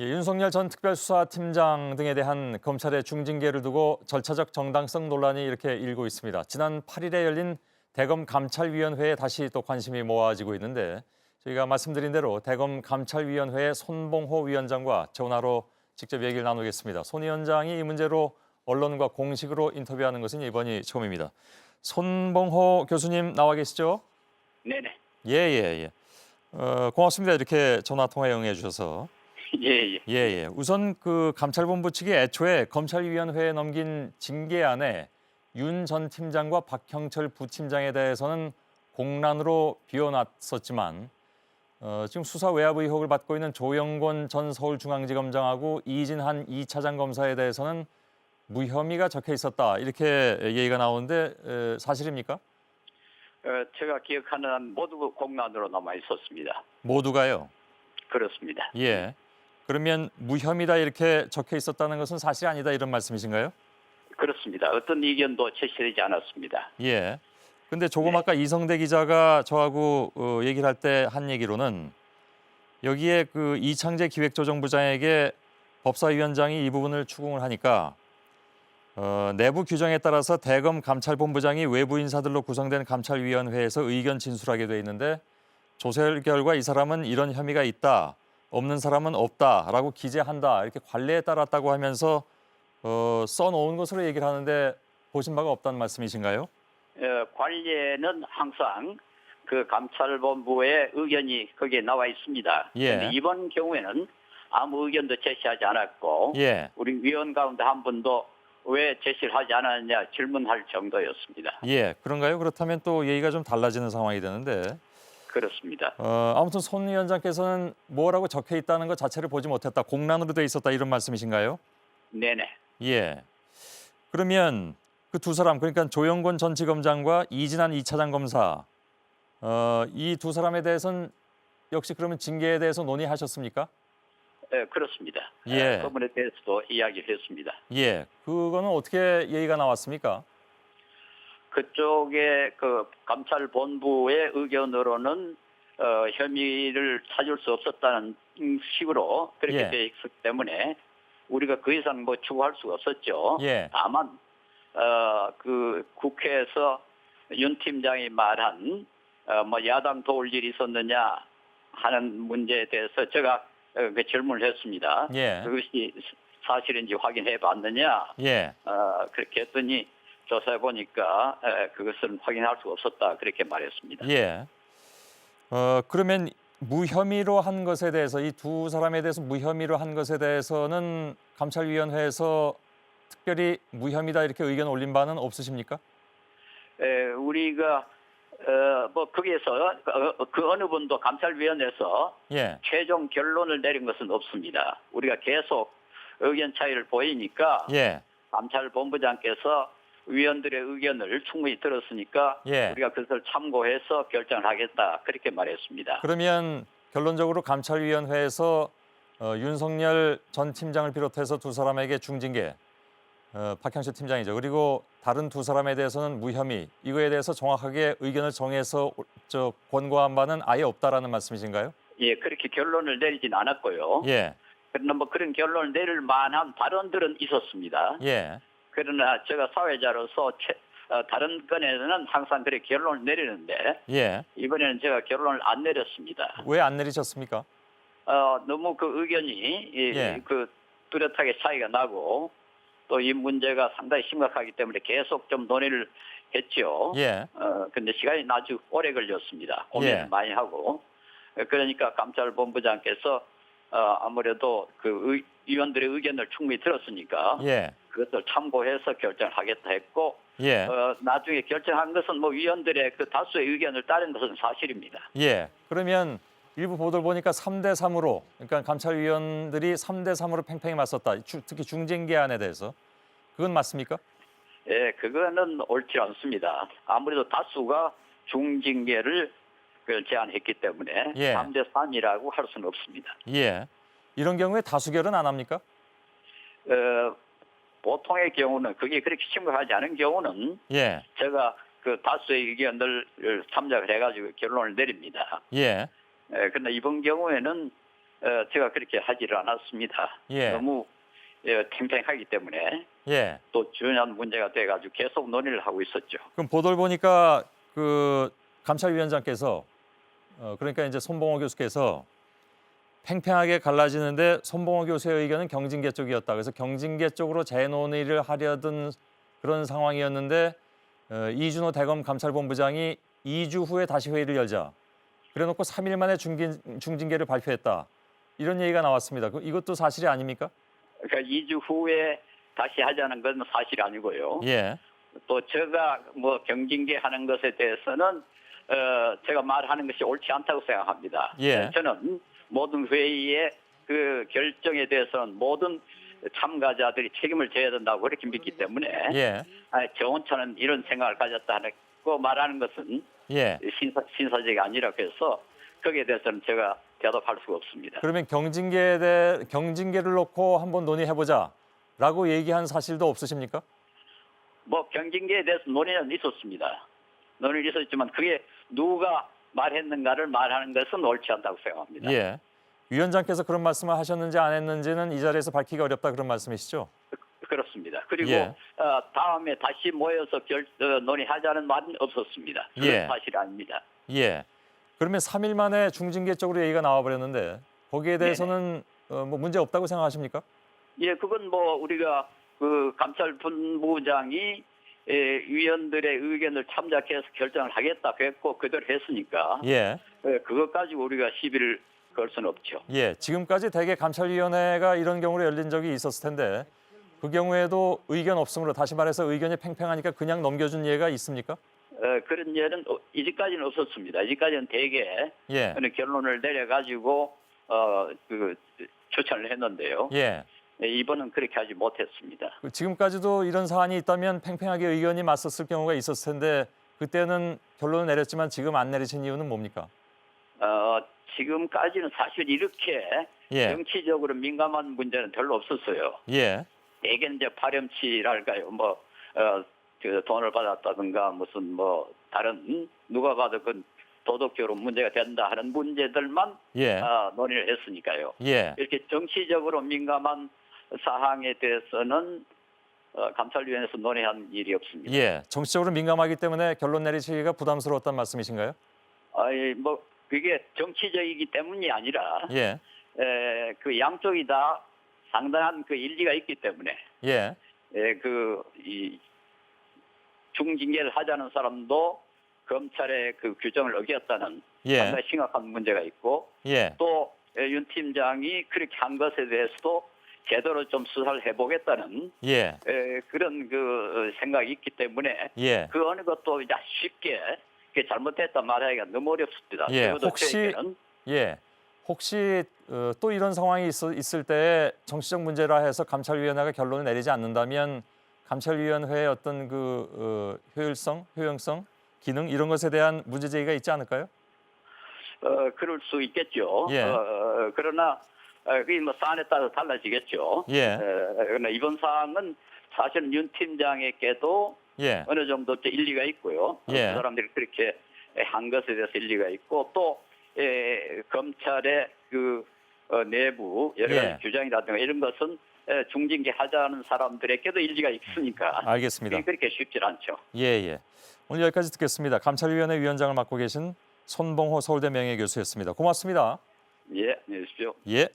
예, 윤석열 전 특별수사팀장 등에 대한 검찰의 중징계를 두고 절차적 정당성 논란이 이렇게 일고 있습니다. 지난 8일에 열린 대검 감찰위원회에 다시 또 관심이 모아지고 있는데 저희가 말씀드린 대로 대검 감찰위원회의 손봉호 위원장과 전화로 직접 얘기를 나누겠습니다. 손 위원장이 이 문제로 언론과 공식으로 인터뷰하는 것은 이번이 처음입니다. 손봉호 교수님 나와 계시죠? 네네. 예. 고맙습니다. 이렇게 전화 통화에 응해 주셔서. 예. 예. 우선 그 감찰본부 측이 애초에 검찰위원회에 넘긴 징계안에 윤 전 팀장과 박형철 부팀장에 대해서는 공란으로 비워놨었지만 지금 수사 외압 의혹을 받고 있는 조영권 전 서울중앙지검장하고 이진한 2차장 검사에 대해서는 무혐의가 적혀 있었다. 이렇게 얘기가 나오는데 사실입니까? 제가 기억하는 한 모두 공란으로 남아 있었습니다. 모두가요? 그렇습니다. 예. 그러면 무혐의다 이렇게 적혀 있었다는 것은 사실이 아니다 이런 말씀이신가요? 그렇습니다. 어떤 이견도 제시되지 않았습니다. 예. 근데 조금 네. 아까 이성대 기자가 저하고 얘기를 할 때 한 얘기로는 여기에 그 이창재 기획조정부장에게 법사위원장이 이 부분을 추궁을 하니까 내부 규정에 따라서 대검 감찰본부장이 외부 인사들로 구성된 감찰위원회에서 의견 진술하게 돼 있는데 조사 결과 이 사람은 이런 혐의가 있다. 없는 사람은 없다라고 기재한다. 이렇게 관례에 따랐다고 하면서 써놓은 것으로 얘기를 하는데 보신 바가 없다는 말씀이신가요? 관례는 항상 그 감찰본부의 의견이 거기에 나와 있습니다. 예. 그런데 이번 경우에는 아무 의견도 제시하지 않았고 예. 우리 위원 가운데 한 분도 왜 제시를 하지 않았느냐 질문할 정도였습니다. 예. 그런가요? 그렇다면 또 얘기가 좀 달라지는 상황이 되는데 그렇습니다. 아무튼 손 위원장께서는 뭐라고 적혀 있다는 것 자체를 보지 못했다. 공란으로 돼 있었다 이런 말씀이신가요? 네네. 예. 그러면 그 두 사람 그러니까 조영권 전 지검장과 이진한 2차장 검사 이 두 사람에 대해서는 역시 그러면 징계에 대해서 논의하셨습니까? 그렇습니다. 예. 그 부분에 대해서도 이야기를 했습니다. 예. 그거는 어떻게 얘기가 나왔습니까? 그쪽의 그 감찰본부의 의견으로는 혐의를 찾을 수 없었다는 식으로 그렇게 예. 돼 있기 때문에 우리가 그 이상 뭐 추구할 수가 없었죠. 예. 다만 그 국회에서 윤 팀장이 말한 뭐 야당 도울 일이 있었느냐 하는 문제에 대해서 제가 그 질문을 했습니다. 예. 그것이 사실인지 확인해 봤느냐? 예. 그렇게 했더니 조사해 보니까 그것은 확인할 수 없었다 그렇게 말했습니다. 예. 그러면 무혐의로 한 것에 대해서 이 두 사람에 대해서 무혐의로 한 것에 대해서는 감찰위원회에서 특별히 무혐의다 이렇게 의견 올린 바는 없으십니까? 우리가 뭐 거기에서 그 어느 분도 감찰위원회에서 예. 최종 결론을 내린 것은 없습니다. 우리가 계속 의견 차이를 보이니까 예. 감찰본부장께서 위원들의 의견을 충분히 들었으니까 예. 우리가 그것을 참고해서 결정을 하겠다 그렇게 말했습니다. 그러면 결론적으로 감찰위원회에서 윤석열 전 팀장을 비롯해서 두 사람에게 중징계, 박형철 팀장이죠. 그리고 다른 두 사람에 대해서는 무혐의. 이거에 대해서 정확하게 의견을 정해서 권고한 바는 아예 없다라는 말씀이신가요? 예, 그렇게 결론을 내리진 않았고요. 예. 그러나 뭐 그런 결론을 내릴 만한 발언들은 있었습니다. 예. 그러나 제가 사회자로서 다른 건에는 항상 그렇게 결론을 내리는데 예. 이번에는 제가 결론을 안 내렸습니다. 왜 안 내리셨습니까? 너무 그 의견이 예. 그 뚜렷하게 차이가 나고 또 이 문제가 상당히 심각하기 때문에 계속 좀 논의를 했죠. 예. 근데 시간이 아주 오래 걸렸습니다. 고민을 예. 많이 하고. 그러니까 감찰본부장께서 아무래도 그 위원들의 의견을 충분히 들었으니까 예. 그것을 참고해서 결정을 하겠다 했고 예. 나중에 결정한 것은 뭐 위원들의 그 다수의 의견을 따른 것은 사실입니다. 예. 그러면 일부 보도를 보니까 3대 3으로 그러니까 감찰위원들이 3대 3으로 팽팽히 맞섰다. 특히 중징계안에 대해서. 그건 맞습니까? 예, 그거는 옳지 않습니다. 아무래도 다수가 중징계를 제안했기 때문에 예. 3대 3이라고 할 수는 없습니다. 예. 이런 경우에 다수결은 안 합니까? 보통의 경우는 그게 그렇게 심각하지 않은 경우는 예. 제가 그 다수의 의견을 참작을 해가지고 결론을 내립니다. 예. 그런데 이번 경우에는 제가 그렇게 하지를 않았습니다. 예. 너무 팽팽하기 때문에 예. 또 중요한 문제가 돼가지고 계속 논의를 하고 있었죠. 그럼 보도를 보니까 그 감찰위원장께서 그러니까 이제 손봉호 교수께서 팽팽하게 갈라지는데 손봉호 교수의 의견은 경징계 쪽이었다. 그래서 경징계 쪽으로 재논의를 하려던 그런 상황이었는데 이준호 대검 감찰본부장이 2주 후에 다시 회의를 열자. 그래놓고 3일 만에 중징계를 발표했다. 이런 얘기가 나왔습니다. 이것도 사실이 아닙니까? 그러니까 2주 후에 다시 하자는 건 사실 아니고요. 예. 또 제가 뭐 경징계 하는 것에 대해서는 제가 말하는 것이 옳지 않다고 생각합니다. 예. 저는 모든 회의의 그 결정에 대해서는 모든 참가자들이 책임을 져야 된다고 그렇게 믿기 때문에 예. 정원처는 이런 생각을 가졌다고 말하는 것은 예. 신사적이 아니라고 해서 거기에 대해서는 제가 대답할 수가 없습니다. 그러면 경징계를 놓고 한번 논의해보자라고 얘기한 사실도 없으십니까? 뭐 경징계에 대해서 논의는 있었습니다. 논의는 있었지만 그게 누가 말했는가를 말하는 것은 옳지 않다고 생각합니다. 예. 위원장께서 그런 말씀을 하셨는지 안 했는지는 이 자리에서 밝히기 어렵다 그런 말씀이시죠? 그렇습니다. 그리고 예. 다음에 다시 모여서 논의하자는 말은 없었습니다. 그건 예. 사실이 아닙니다. 예. 그러면 3일 만에 중징계 쪽으로 얘기가 나와버렸는데 거기에 대해서는 뭐 문제 없다고 생각하십니까? 예, 그건 뭐 우리가 그 감찰본부장이 위원들의 의견을 참작해서 결정을 하겠다 했고 그대로 했으니까 예. 그것 가지고 우리가 시비를 걸 수는 없죠. 예. 지금까지 대개 감찰위원회가 이런 경우로 열린 적이 있었을 텐데 그 경우에도 의견 없으므로 다시 말해서 의견이 팽팽하니까 그냥 넘겨준 예가 있습니까? 그런 예는 이제까지는 없었습니다. 이제까지는 대개 예. 결론을 내려가지고 그 추천을 했는데요. 예. 이번은 그렇게 하지 못했습니다. 지금까지도 이런 사안이 있다면 팽팽하게 의견이 맞섰을 경우가 있었을 텐데 그때는 결론을 내렸지만 지금 안 내리신 이유는 뭡니까? 지금까지는 사실 이렇게 예. 정치적으로 민감한 문제는 별로 없었어요. 예. 대개는 이제 파렴치랄까요. 뭐 그 돈을 받았다든가 무슨 뭐 다른 누가 봐도 그 도덕적으로 문제가 된다 하는 문제들만 예. 논의를 했으니까요. 예. 이렇게 정치적으로 민감한 사항에 대해서는 감찰위원회에서 논의한 일이 없습니다. 예. 정치적으로 민감하기 때문에 결론 내리시기가 부담스러웠단 말씀이신가요? 뭐 그게 정치적이기 때문이 아니라 예. 그 양쪽이 다 상당한 그 일리가 있기 때문에 예. 이 중징계를 하자는 사람도 검찰의 그 규정을 어겼다는 예. 상당히 심각한 문제가 있고 예. 또 윤 팀장이 그렇게 한 것에 대해서도 제대로 좀 수사를 해보겠다는 예. 그런 그 생각이 있기 때문에 예. 그 어느 것도 이제 쉽게 그게 잘못됐다 말하기가 너무 어렵습니다. 예. 적어도 혹시 저에게는 예. 혹시 또 이런 상황이 있을 때 정치적 문제라 해서 감찰위원회가 결론을 내리지 않는다면 감찰위원회의 어떤 그 효율성, 효용성, 기능 이런 것에 대한 문제 제기가 있지 않을까요? 그럴 수 있겠죠. 예. 그러나 그게 뭐 사안에 따라 달라지겠죠. 예. 그러나 이번 사항은 사실은 윤 팀장에게도 예. 어느 정도 일리가 있고요. 예. 그 사람들이 그렇게 한 것에 대해서 일리가 있고 또 검찰의 그 내부 여러 가지 예. 규정이라든가 이런 것은 중징계 하자는 사람들에게도 일리가 있으니까 알겠습니다. 그게 그렇게 쉽지 않죠. 예, 예. 오늘 여기까지 듣겠습니다. 감찰위원회 위원장을 맡고 계신 손봉호 서울대 명예교수였습니다. 고맙습니다. 예, 안녕히 계십시오. 예.